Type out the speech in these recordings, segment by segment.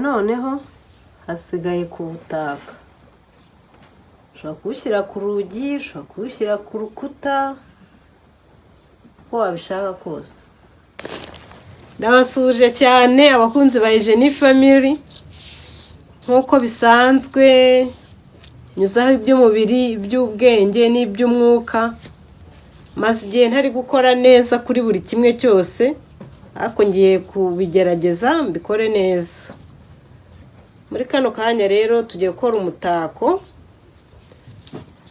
noneho hasigaye kuwutaka. Ushobora kuwushyira ku rugi, ushobora kuwushyira ku rukuta, uko wabishaka kose. Ndabasuje cyane abakunzi ba Eugenie Family. Nk'uko bisanzwe nyuzaho iby'umubiri, iby'ubwenge n'iby'umwuka. Maze igihe ntari gukora neza kuri buri kimwe cyose, ariko ngiye kubigerageza mbikore neza. Muri kano kanya rero tugiye gukora umutako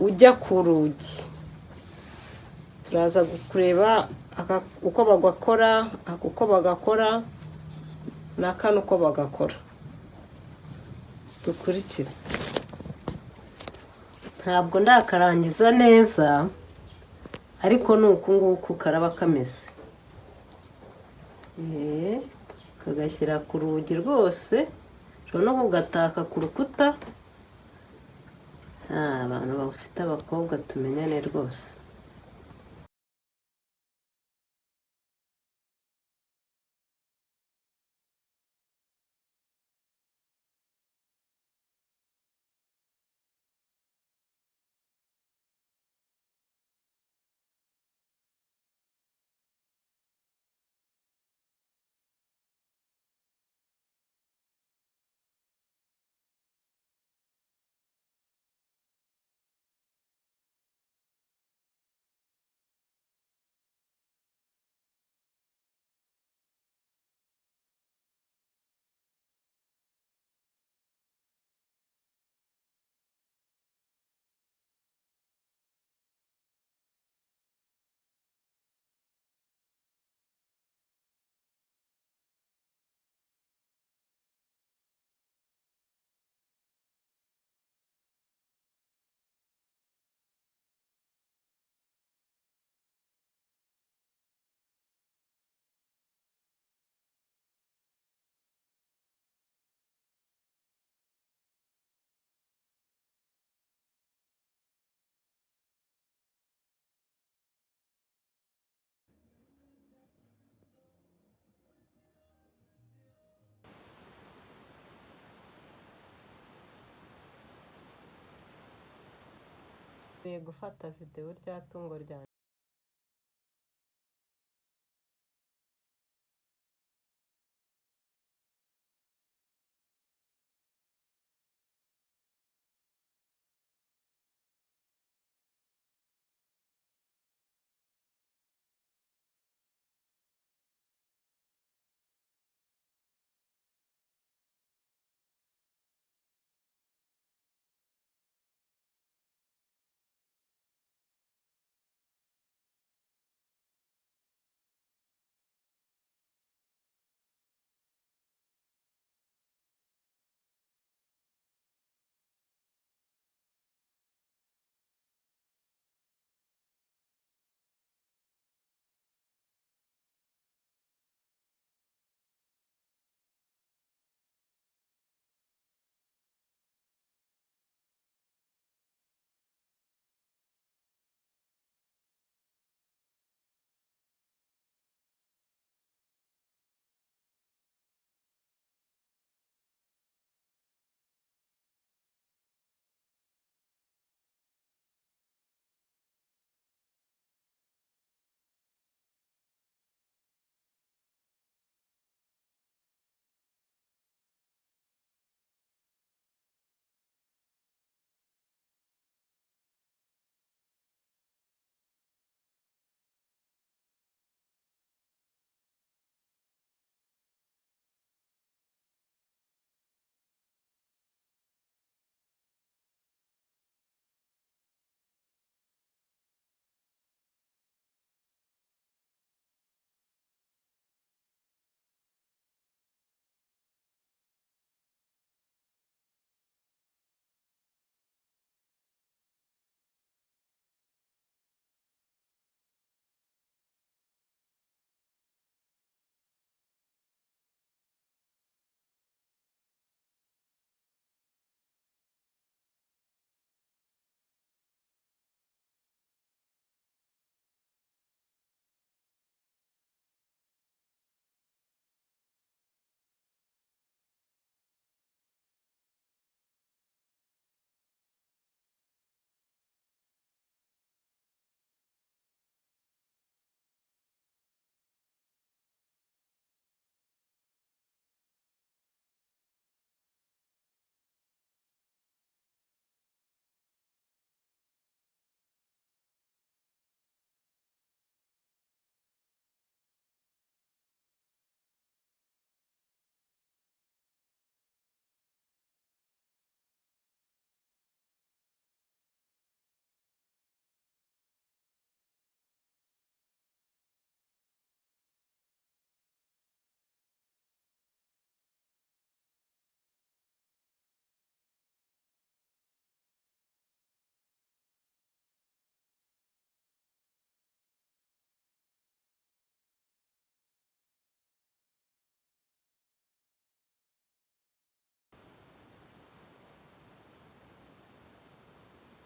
ujya ku rugi. Turaza kureba uko bagakora n'akano uko bagakora. Dukurikire. Ntabwo ndakarangiza neza, ariko nuko nguko karaba kameze. Kagashyira ku rugi rwose, ushobora no kugataka ku rukuta. Abantu bafite abakobwa tumenyane rwose. Gufata video rya tungo ryanjye.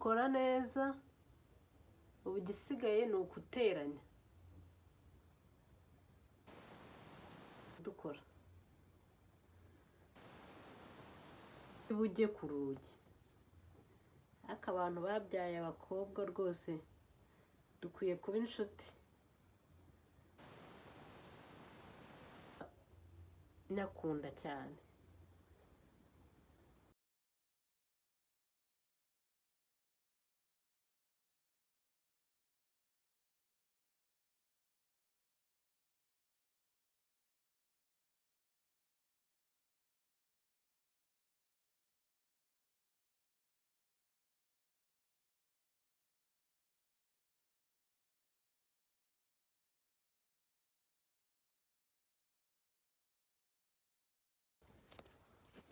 dukora neza, ubu igisigaye ni ukuteranya dukora bujye ku rugi. Ariko abantu babyaye abakobwa rwose dukwiye kuba inshuti. Nyakunda cyane.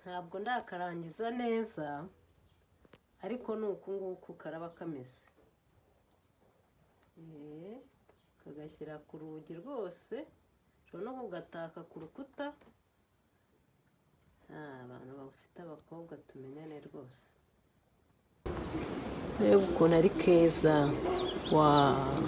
Ntabwo ndakarangiza neza, ariko ni uku nguku karaba kameze. Kagashyira ku rugi rwose, ushobora no kugataka ku rukuta. Abantu bafite abakobwa tumenyane rwose. Reba ukuntu ari keza. Waaa.